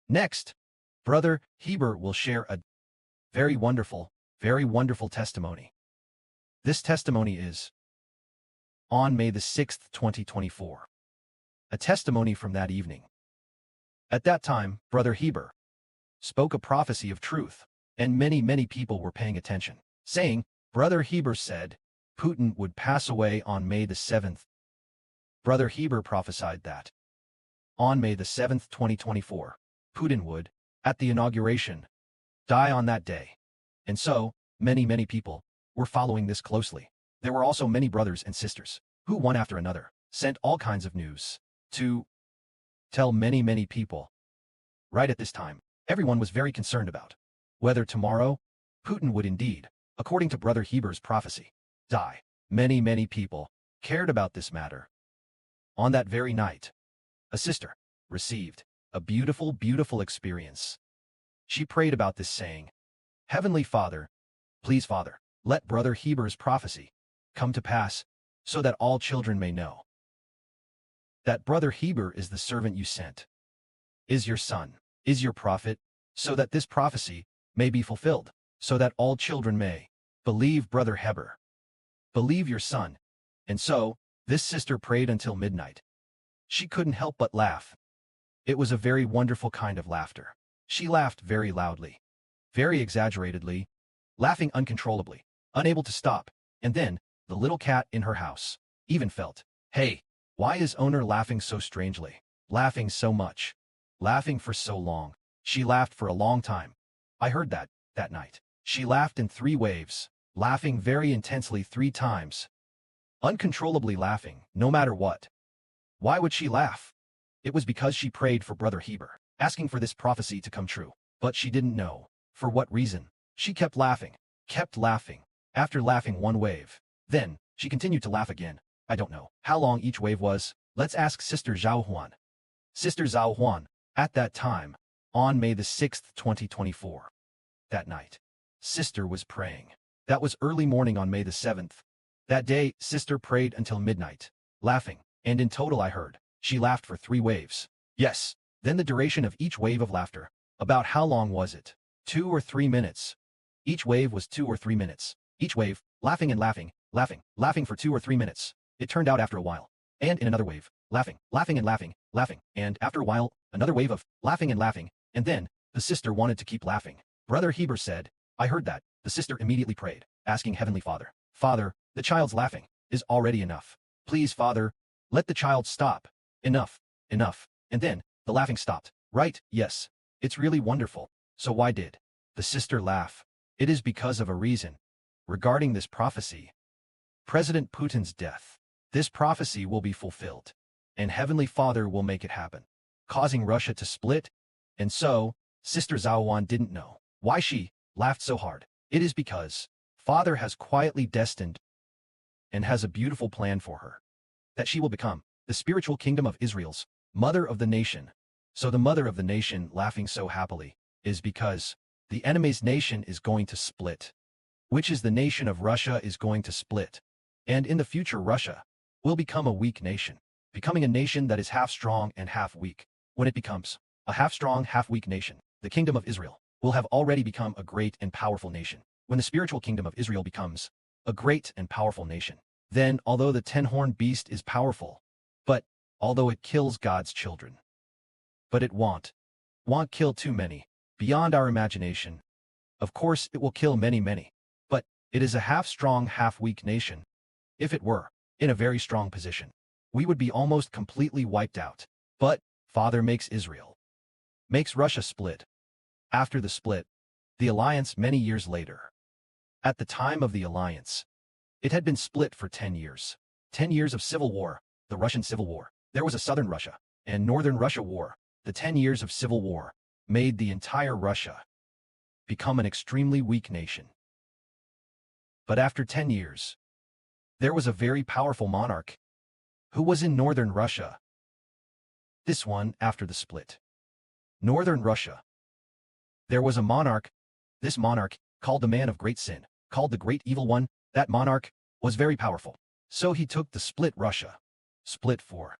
Next, Brother Heber will share a very wonderful testimony. This testimony is on May the 6th, 2024. A testimony from that evening. At that time, Brother Heber spoke a prophecy of truth, and many people were paying attention, saying, Brother Heber said, Putin would pass away on May the 7th. Brother Heber prophesied that on May the 7th, 2024, Putin would, at the inauguration, die on that day. And so, many people were following this closely. There were also many brothers and sisters who, one after another, sent all kinds of news to tell many people. Right at this time, everyone was very concerned about whether tomorrow Putin would indeed, according to Brother Heber's prophecy, die. Many people cared about this matter. On that very night, a sister received a beautiful experience. She prayed about this, saying, Heavenly Father, please Father, let Brother Heber's prophecy come to pass, so that all children may know that Brother Heber is the servant you sent, is your son, is your prophet, so that this prophecy may be fulfilled, so that all children may believe Brother Heber, believe your son. And so, this sister prayed until midnight. She couldn't help but laugh. It was a very wonderful kind of laughter. She laughed very loudly, very exaggeratedly, laughing uncontrollably, unable to stop. And then, the little cat in her house even felt, hey, why is owner laughing so strangely? Laughing so much. Laughing for so long. She laughed for a long time. I heard that night. She laughed in 3 waves, laughing very intensely 3 times. Uncontrollably laughing, no matter what. Why would she laugh? It was because she prayed for Brother Heber, asking for this prophecy to come true. But she didn't know for what reason. She kept laughing. After laughing 1 wave, then she continued to laugh again. I don't know how long each wave was. Let's ask Sister Zhao Huan. Sister Zhao Huan, at that time, on May the 6th, 2024. That night, Sister was praying. That was early morning on May the 7th. That day, Sister prayed until midnight, laughing, and in total I heard, she laughed for 3 waves. Yes, then the duration of each wave of laughter. About how long was it? 2 or 3 minutes. Each wave was 2 or 3 minutes. Each wave, laughing and laughing for 2 or 3 minutes. It turned out after a while. And in another wave, laughing and laughing, and after a while, another wave of laughing, and then, the sister wanted to keep laughing. Brother Heber said, I heard that. The sister immediately prayed, asking Heavenly Father, Father, the child's laughing is already enough. Please, Father, let the child stop. Enough. And then, the laughing stopped. Right, yes. It's really wonderful. So why did the sister laugh? It is because of a reason. Regarding this prophecy, President Putin's death. This prophecy will be fulfilled, and Heavenly Father will make it happen, causing Russia to split. And so, Sister Zhao Huan didn't know why she laughed so hard. It is because Father has quietly destined and has a beautiful plan for her, that she will become the spiritual kingdom of Israel's mother of the nation. So the mother of the nation laughing so happily is because the enemy's nation is going to split, which is the nation of Russia is going to split. And in the future, Russia will become a weak nation, becoming a nation that is half strong and half weak. When it becomes a half strong, half weak nation, the kingdom of Israel will have already become a great and powerful nation. When the spiritual kingdom of Israel becomes a great and powerful nation, then although the 10-horned beast is powerful, but although it kills God's children, but it won't kill too many, beyond our imagination. Of course, it will kill many, but it is a half-strong, half-weak nation. If it were in a very strong position, we would be almost completely wiped out. But Father makes Russia split. After the split, the alliance many years later. At the time of the alliance, it had been split for 10 years. 10 years of civil war, the Russian Civil War. There was a Southern Russia and Northern Russia war. The 10 years of civil war made the entire Russia become an extremely weak nation. But after 10 years, there was a very powerful monarch who was in Northern Russia. This one after the split. Northern Russia. There was a monarch. This monarch, called the man of great sin, called the great evil one, that monarch was very powerful. So he took the split Russia, split for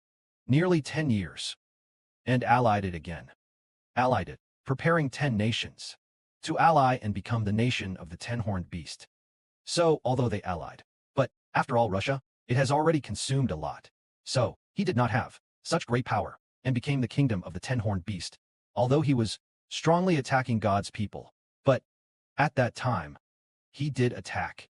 nearly 10 years, and allied it again. allied it, preparing 10 nations to ally and become the nation of the 10-horned beast. So, although they allied, but after all, Russia, it has already consumed a lot. So, he did not have such great power and became the kingdom of the 10-horned beast, although he was strongly attacking God's people. But at that time, he did attack.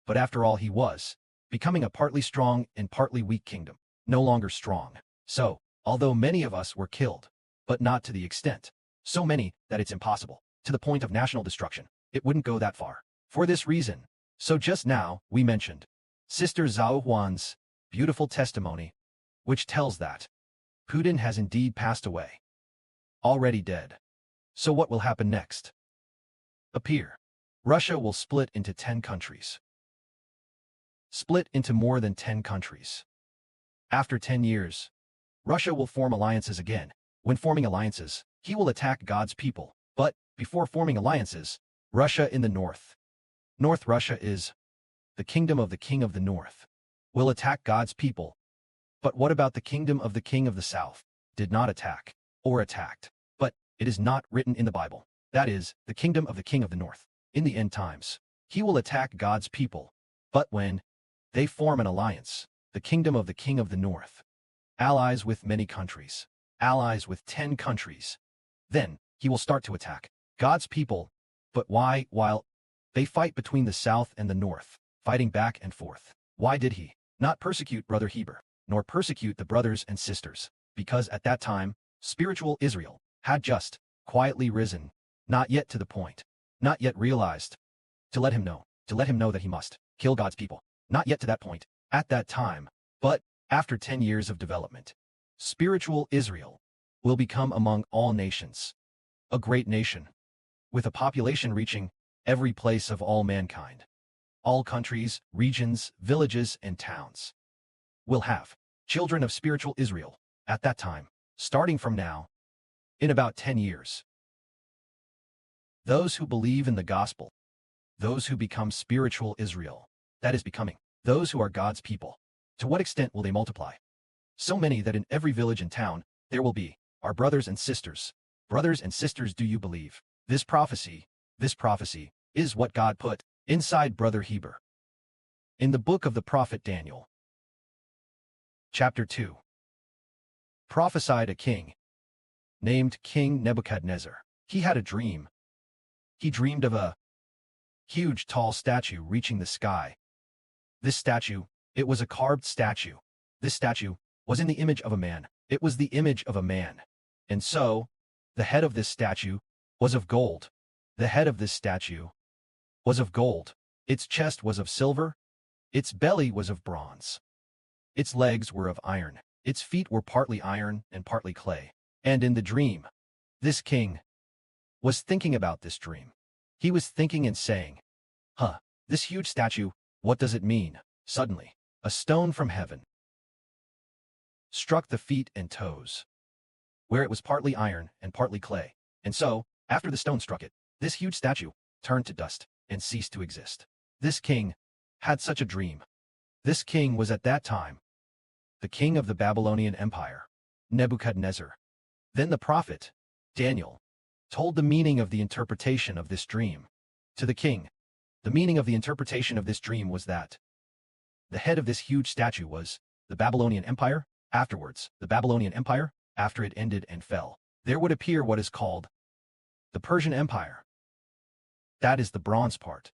But after all, he was becoming a partly strong and partly weak kingdom, no longer strong. So, although many of us were killed, but not to the extent, so many that it's impossible, to the point of national destruction, it wouldn't go that far. For this reason, so just now, we mentioned Sister Zhao Huan's beautiful testimony, which tells that Putin has indeed passed away, already dead. So what will happen next? Appear. Russia will split into 10 countries. Split into more than 10 countries. After 10 years, Russia will form alliances again. When forming alliances, he will attack God's people. But before forming alliances, Russia in the north. North Russia is the kingdom of the king of the north. Will attack God's people. But what about the kingdom of the king of the south? Did not attack, or attacked. But it is not written in the Bible. That is, the kingdom of the king of the north. In the end times, he will attack God's people. But when they form an alliance, the kingdom of the king of the north, allies with many countries, allies with 10 countries, then he will start to attack God's people. But why, while they fight between the south and the north, fighting back and forth, why did he not persecute Brother Heber, nor persecute the brothers and sisters? Because at that time, spiritual Israel had just quietly risen, not yet to the point, not yet realized, to let him know that he must kill God's people. Not yet to that point, at that time, but after 10 years of development, spiritual Israel will become among all nations a great nation, with a population reaching every place of all mankind. All countries, regions, villages, and towns will have children of spiritual Israel at that time, starting from now, in about 10 years. Those who believe in the gospel, those who become spiritual Israel, that is becoming those who are God's people. To what extent will they multiply? So many that in every village and town there will be our brothers and sisters. Brothers and sisters, do you believe? This prophecy is what God put inside Brother Heber. In the book of the prophet Daniel, chapter 2, prophesied a king named King Nebuchadnezzar. He had a dream. He dreamed of a huge tall statue reaching the sky. This statue, it was a carved statue. This statue was in the image of a man. It was the image of a man. And so, the head of this statue was of gold. The head of this statue was of gold. Its chest was of silver. Its belly was of bronze. Its legs were of iron. Its feet were partly iron and partly clay. And in the dream, this king was thinking about this dream. He was thinking and saying, this huge statue, what does it mean? Suddenly, a stone from heaven struck the feet and toes, where it was partly iron and partly clay. And so, after the stone struck it, this huge statue turned to dust and ceased to exist. This king had such a dream. This king was at that time the king of the Babylonian Empire, Nebuchadnezzar. Then the prophet, Daniel, told the meaning of the interpretation of this dream to the king. The meaning of the interpretation of this dream was that the head of this huge statue was the Babylonian Empire. Afterwards, the Babylonian Empire, after it ended and fell, there would appear what is called the Persian Empire. That is the bronze part.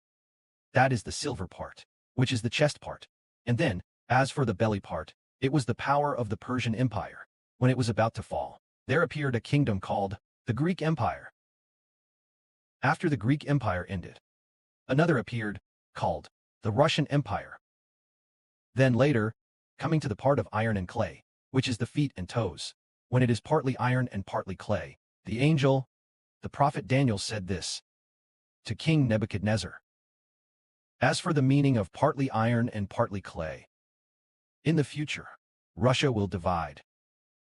That is the silver part, which is the chest part. And then, as for the belly part, it was the power of the Persian Empire. When it was about to fall, there appeared a kingdom called the Greek Empire. After the Greek Empire ended, another appeared, called the Russian Empire. Then later, coming to the part of iron and clay, which is the feet and toes, when it is partly iron and partly clay, the angel, the prophet Daniel said this to King Nebuchadnezzar. As for the meaning of partly iron and partly clay, in the future, Russia will divide.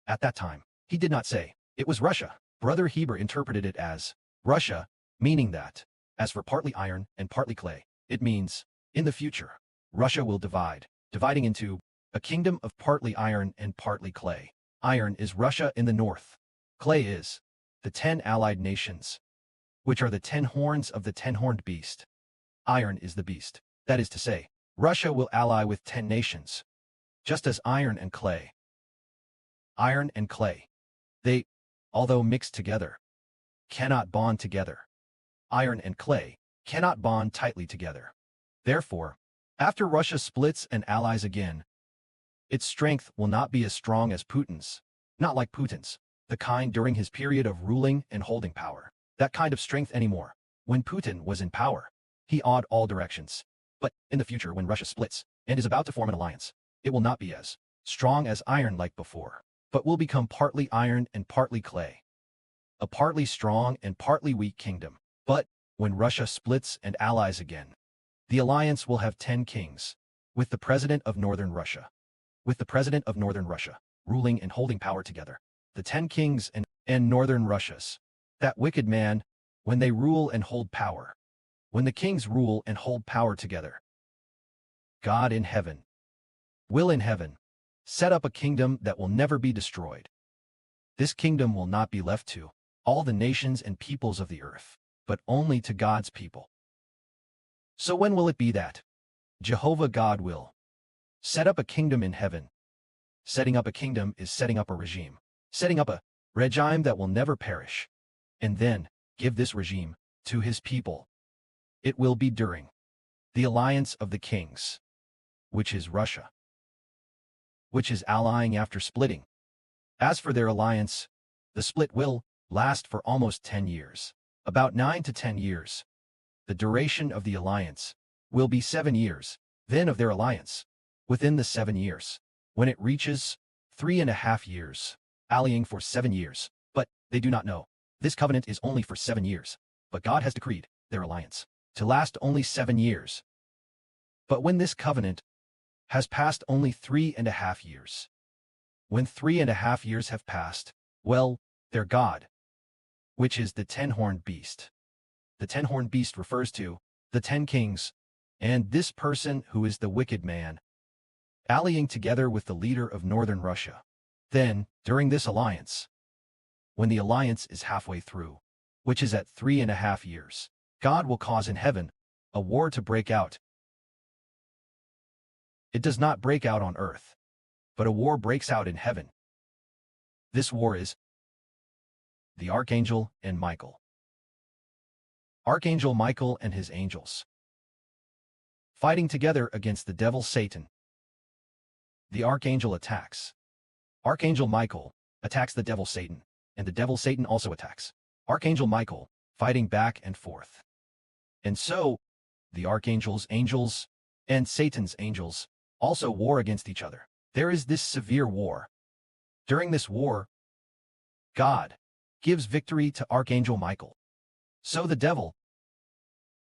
At that time, he did not say it was Russia. Brother Heber interpreted it as Russia, meaning that, as for partly iron and partly clay, it means, in the future, Russia will divide, dividing into a kingdom of partly iron and partly clay. Iron is Russia in the north. Clay is the 10 allied nations, which are the 10 horns of the 10-horned beast. Iron is the beast. That is to say, Russia will ally with 10 nations, just as iron and clay. Iron and clay. They, although mixed together, cannot bond together. Iron and clay cannot bond tightly together. Therefore, after Russia splits and allies again, its strength will not be as strong as Putin's, not like Putin's, the kind during his period of ruling and holding power. That kind of strength anymore. When Putin was in power, he awed all directions. But in the future, when Russia splits and is about to form an alliance, it will not be as strong as iron like before, but will become partly iron and partly clay. A partly strong and partly weak kingdom. But when Russia splits and allies again, the alliance will have 10 kings, with the president of northern Russia. With the president of northern Russia, ruling and holding power together. The 10 kings and northern Russias. That wicked man, when they rule and hold power. When the kings rule and hold power together. God in heaven will in heaven set up a kingdom that will never be destroyed. This kingdom will not be left to all the nations and peoples of the earth, but only to God's people. So when will it be that Jehovah God will set up a kingdom in heaven? Setting up a kingdom is setting up a regime. Setting up a regime that will never perish. And then give this regime to his people. It will be during the alliance of the kings, which is Russia, which is allying after splitting. As for their alliance, the split will last for almost 10 years, about 9 to 10 years. The duration of the alliance will be 7 years, then of their alliance, within the 7 years, when it reaches 3.5 years, allying for 7 years. But they do not know. This covenant is only for 7 years, but God has decreed their alliance to last only 7 years. But when this covenant has passed only 3.5 years, when 3.5 years have passed, well, their God, which is the 10-horned beast. The 10-horned beast refers to the 10 kings, and this person who is the wicked man, allying together with the leader of northern Russia. Then, during this alliance, when the alliance is halfway through, which is at 3.5 years, God will cause in heaven a war to break out. It does not break out on earth, but a war breaks out in heaven. This war is the Archangel and Michael. Archangel Michael and his angels, fighting together against the devil Satan. The Archangel attacks. Archangel Michael attacks the devil Satan, and the devil Satan also attacks Archangel Michael, fighting back and forth. And so, the Archangel's angels and Satan's angels also war against each other. There is this severe war. During this war, God gives victory to Archangel Michael. So the devil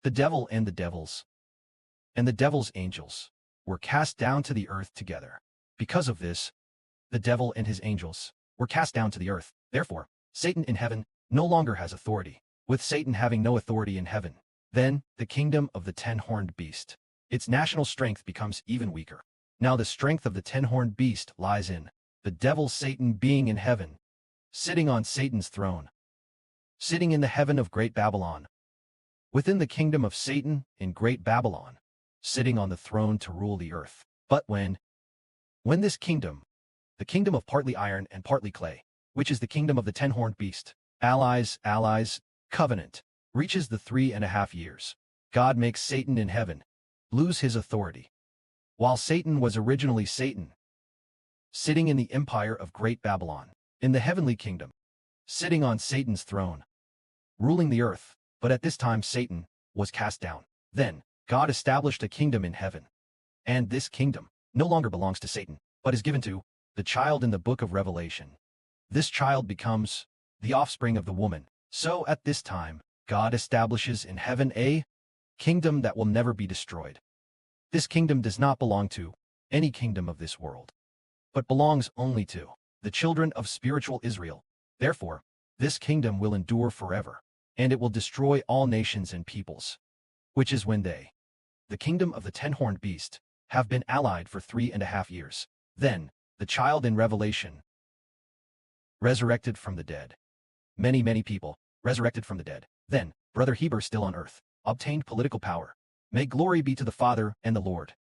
and the devils, and the devil's angels, were cast down to the earth together. Because of this, the devil and his angels were cast down to the earth. Therefore, Satan in heaven no longer has authority. With Satan having no authority in heaven, then the kingdom of the 10-horned beast, its national strength becomes even weaker. Now the strength of the 10-horned beast lies in the devil Satan being in heaven, sitting on Satan's throne, sitting in the heaven of Great Babylon, within the kingdom of Satan in Great Babylon, sitting on the throne to rule the earth. But when this kingdom, the kingdom of partly iron and partly clay, which is the kingdom of the 10-horned beast, allies, covenant, reaches the 3.5 years, God makes Satan in heaven lose his authority. While Satan was originally Satan, sitting in the empire of Great Babylon, in the heavenly kingdom, sitting on Satan's throne, ruling the earth, but at this time Satan was cast down. Then God established a kingdom in heaven, and this kingdom no longer belongs to Satan, but is given to the child in the book of Revelation. This child becomes the offspring of the woman. So at this time, God establishes in heaven a kingdom that will never be destroyed. This kingdom does not belong to any kingdom of this world, but belongs only to the children of spiritual Israel. Therefore, this kingdom will endure forever, and it will destroy all nations and peoples, which is when they, the kingdom of the 10-horned beast, have been allied for 3.5 years. Then, the child in Revelation, resurrected from the dead, many people, resurrected from the dead. Then, Brother Heber, still on earth, obtained political power. May glory be to the Father and the Lord.